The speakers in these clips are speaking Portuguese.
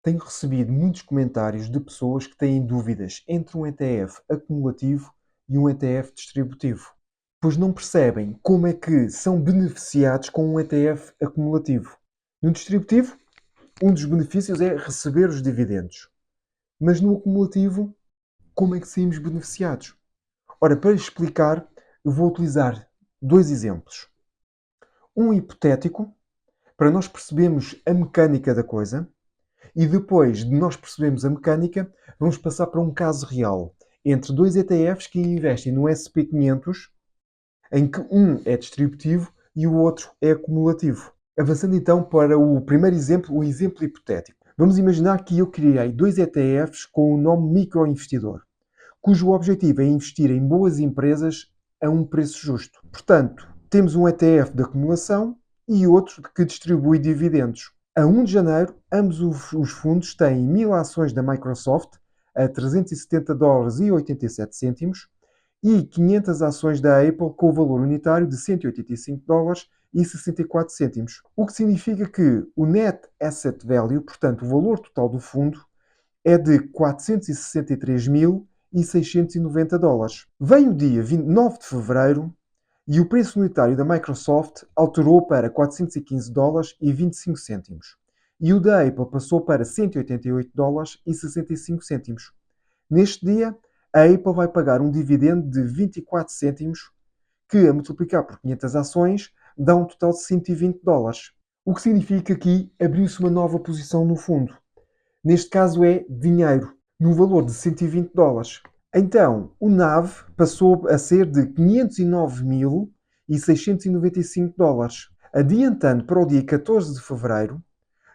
Tenho recebido muitos comentários de pessoas que têm dúvidas entre um ETF acumulativo e um ETF distributivo, pois não percebem como é que são beneficiados com um ETF acumulativo. No distributivo, um dos benefícios é receber os dividendos, mas no acumulativo, como é que saímos beneficiados? Ora, para explicar, eu vou utilizar dois exemplos. Um hipotético, para nós percebermos a mecânica da coisa. E depois de nós percebermos a mecânica, vamos passar para um caso real entre dois ETFs que investem no SP500, em que um é distributivo e o outro é acumulativo. Avançando então para o primeiro exemplo, o exemplo hipotético. Vamos imaginar que eu criei dois ETFs com o nome microinvestidor, cujo objetivo é investir em boas empresas a um preço justo. Portanto, temos um ETF de acumulação e outro que distribui dividendos. A 1 de janeiro, ambos os fundos têm 1000 ações da Microsoft a 370 dólares e 87 cêntimos e 500 ações da Apple com o valor unitário de 185 dólares e 64 cêntimos. O que significa que o Net Asset Value, portanto o valor total do fundo, é de 463.690 dólares. Vem o dia 29 de fevereiro e o preço unitário da Microsoft alterou para 415 dólares e 25 cêntimos. E o da Apple passou para 188 dólares e 65 cêntimos. Neste dia, a Apple vai pagar um dividendo de 24 cêntimos, que a multiplicar por 500 ações dá um total de 120 dólares. O que significa que aqui abriu-se uma nova posição no fundo. Neste caso é dinheiro, no valor de 120 dólares. Então, o NAV passou a ser de 509.695 dólares. Adiantando para o dia 14 de fevereiro,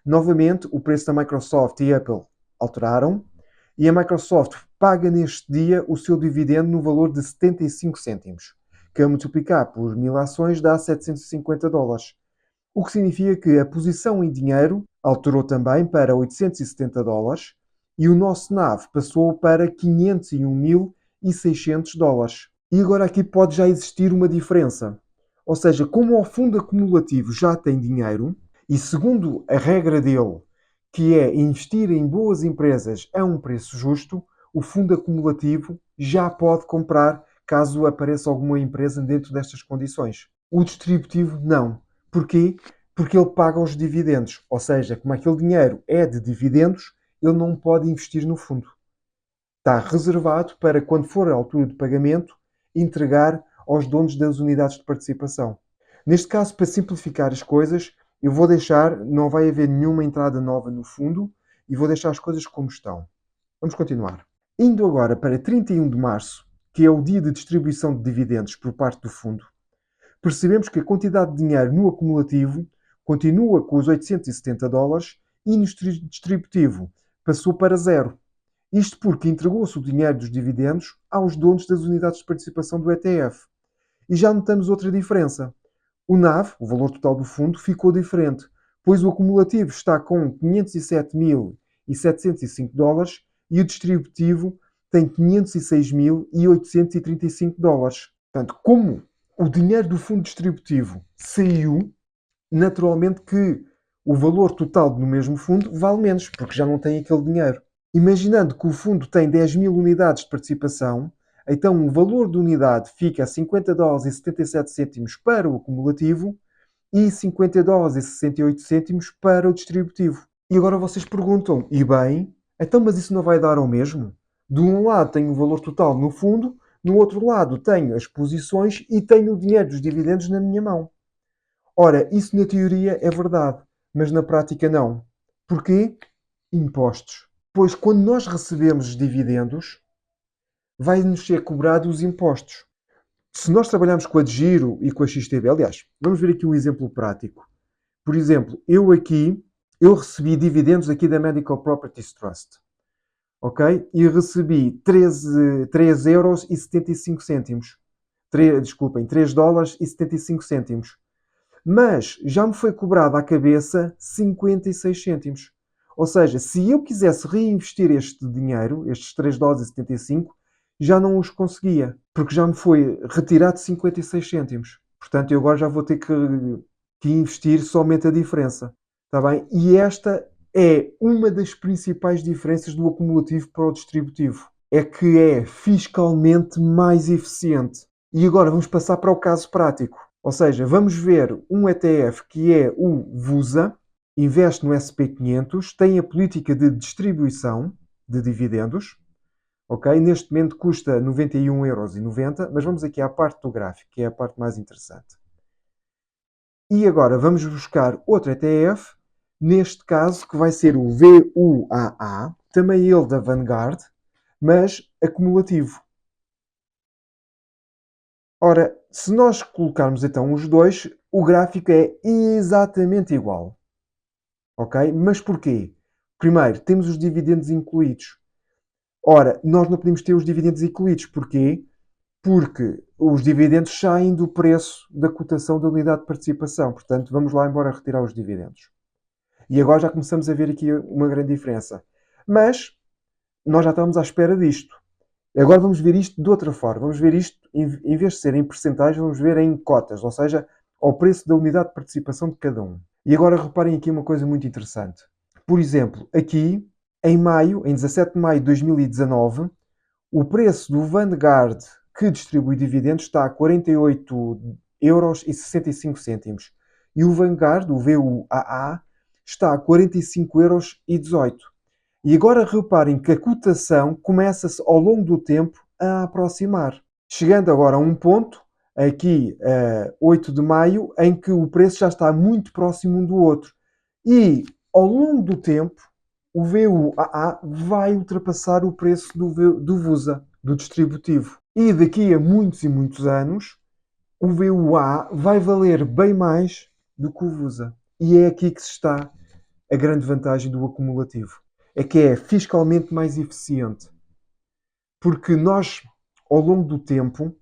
novamente o preço da Microsoft e Apple alteraram e a Microsoft paga neste dia o seu dividendo no valor de 75 cêntimos, que a multiplicar por 1000 ações dá 750 dólares. O que significa que a posição em dinheiro alterou também para 870 dólares e o nosso NAV passou para 501.600 dólares. E agora aqui pode já existir uma diferença. Ou seja, como o fundo acumulativo já tem dinheiro e segundo a regra dele, que é investir em boas empresas a um preço justo, o fundo acumulativo já pode comprar caso apareça alguma empresa dentro destas condições. O distributivo não. Porquê? Porque ele paga os dividendos. Ou seja, como aquele dinheiro é de dividendos, ele não pode investir no fundo. Está reservado para, quando for a altura de pagamento, entregar aos donos das unidades de participação. Neste caso, para simplificar as coisas, eu vou deixar, não vai haver nenhuma entrada nova no fundo e vou deixar as coisas como estão. Vamos continuar. Indo agora para 31 de março, que é o dia de distribuição de dividendos por parte do fundo, percebemos que a quantidade de dinheiro no acumulativo continua com os 870 dólares e no distributivo passou para zero. Isto porque entregou-se o dinheiro dos dividendos aos donos das unidades de participação do ETF. E já notamos outra diferença. O NAV, o valor total do fundo, ficou diferente, pois o acumulativo está com 507.705 dólares e o distributivo tem 506.835 dólares. Portanto, como o dinheiro do fundo distributivo saiu, naturalmente que o valor total no mesmo fundo vale menos, porque já não tem aquele dinheiro. Imaginando que o fundo tem 10.000 unidades de participação, então o valor de unidade fica a 50 dólares e 77 cêntimos para o acumulativo e 50 dólares e 68 cêntimos para o distributivo. E agora vocês perguntam, e bem, então mas isso não vai dar ao mesmo? De um lado tenho o valor total no fundo, no outro lado tenho as posições e tenho o dinheiro dos dividendos na minha mão. Ora, isso na teoria é verdade, mas na prática não. Porquê? Impostos. Pois quando nós recebemos os dividendos, vai-nos ser cobrado os impostos. Se nós trabalharmos com a de giro e com a XTB, aliás, vamos ver aqui um exemplo prático. Por exemplo, eu recebi dividendos aqui da Medical Properties Trust, ok? E recebi 3 euros e 75 cêntimos. Desculpem, 3 dólares e 75 cêntimos. Mas já me foi cobrado à cabeça 56 cêntimos. Ou seja, se eu quisesse reinvestir este dinheiro, estes 3 dólares e 75, já não os conseguia, porque já me foi retirado 56 cêntimos. Portanto, eu agora já vou ter que investir somente a diferença. Está bem? E esta é uma das principais diferenças do acumulativo para o distributivo. É que é fiscalmente mais eficiente. E agora vamos passar para o caso prático. Ou seja, vamos ver um ETF que é o VUSA, investe no SP500, tem a política de distribuição de dividendos. Ok? Neste momento custa 91,90€, mas vamos aqui à parte do gráfico, que é a parte mais interessante. E agora vamos buscar outro ETF, neste caso que vai ser o VUAA, também ele da Vanguard, mas acumulativo. Ora, se nós colocarmos então os dois, o gráfico é exatamente igual. Ok? Mas porquê? Primeiro, temos os dividendos incluídos. Ora, nós não podemos ter os dividendos incluídos. Porquê? Porque os dividendos saem do preço da cotação da unidade de participação. Portanto, vamos lá embora retirar os dividendos. E agora já começamos a ver aqui uma grande diferença. Mas nós já estamos à espera disto. Agora vamos ver isto de outra forma. Vamos ver isto, em vez de ser em percentagens, vamos ver em cotas, ou seja, ao preço da unidade de participação de cada um. E agora reparem aqui uma coisa muito interessante. Por exemplo, aqui, em maio, em 17 de maio de 2019, o preço do Vanguard que distribui dividendos está a 48,65€. E o Vanguard, o VUAA, está a 45,18€. E agora reparem que a cotação começa-se ao longo do tempo a aproximar. Chegando agora a um ponto, aqui 8 de maio, em que o preço já está muito próximo um do outro. E ao longo do tempo, o VUAA vai ultrapassar o preço do VUSA, do distributivo. E daqui a muitos e muitos anos, o VUA vai valer bem mais do que o VUSA. E é aqui que se está a grande vantagem do acumulativo. É que é fiscalmente mais eficiente. Porque nós, ao longo do tempo,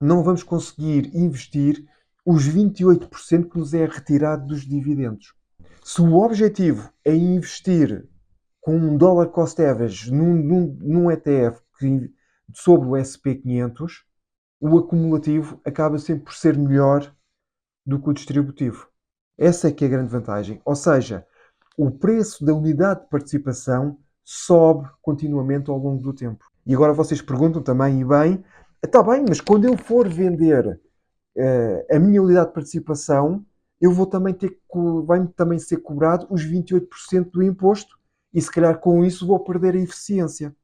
não vamos conseguir investir os 28% que nos é retirado dos dividendos. Se o objetivo é investir com um dollar cost average num ETF sobre o SP500, o acumulativo acaba sempre por ser melhor do que o distributivo. Essa é que é a grande vantagem. Ou seja, o preço da unidade de participação sobe continuamente ao longo do tempo. E agora vocês perguntam também, e bem, está bem, mas quando eu for vender a minha unidade de participação, eu vou também vai-me também ser cobrado os 28% do imposto e se calhar com isso vou perder a eficiência.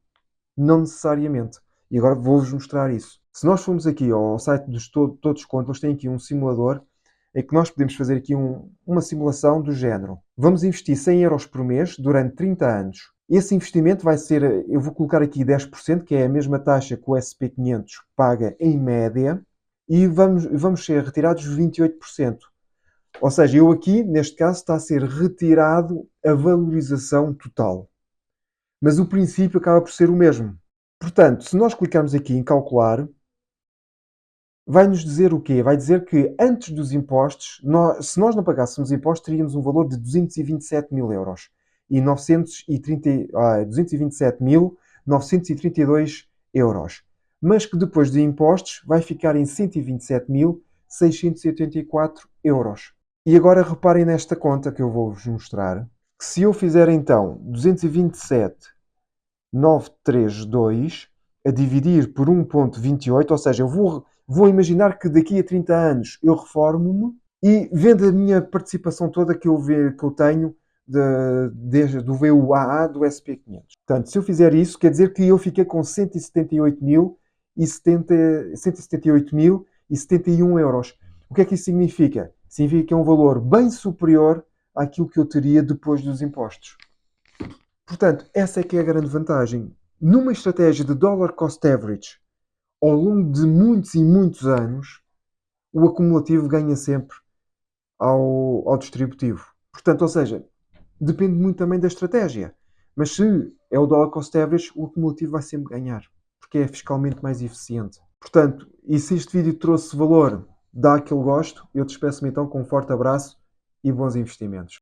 Não necessariamente. E agora vou-vos mostrar isso. Se nós formos aqui ao site dos Todos Contam, eles têm aqui um simulador em que nós podemos fazer aqui uma simulação do género. Vamos investir 100€ por mês durante 30 anos. Esse investimento vai ser, eu vou colocar aqui 10%, que é a mesma taxa que o SP500 paga em média, e vamos ser retirados 28%. Ou seja, eu aqui, neste caso, está a ser retirado a valorização total. Mas o princípio acaba por ser o mesmo. Portanto, se nós clicarmos aqui em calcular, vai-nos dizer o quê? Vai dizer que antes dos impostos, se nós não pagássemos impostos, teríamos um valor de 227.000€ e 227.932€. Mas que depois de impostos vai ficar em 127.684€. E agora reparem nesta conta que eu vou-vos mostrar. Que se eu fizer então 227.932 a dividir por 1,28, ou seja, eu vou imaginar que daqui a 30 anos eu reformo-me e vendo a minha participação toda que eu tenho do VUAA do SP500. Portanto, se eu fizer isso, quer dizer que eu fiquei com 178.071€. O que é que isso significa? Significa que é um valor bem superior àquilo que eu teria depois dos impostos. Portanto, essa é que é a grande vantagem. Numa estratégia de dollar cost average, ao longo de muitos e muitos anos, o acumulativo ganha sempre ao distributivo. Portanto, ou seja, depende muito também da estratégia. Mas se é o dollar cost average, o acumulativo vai sempre ganhar, porque é fiscalmente mais eficiente. Portanto, e se este vídeo trouxe valor, dá aquele gosto, eu despeço-me então com um forte abraço e bons investimentos.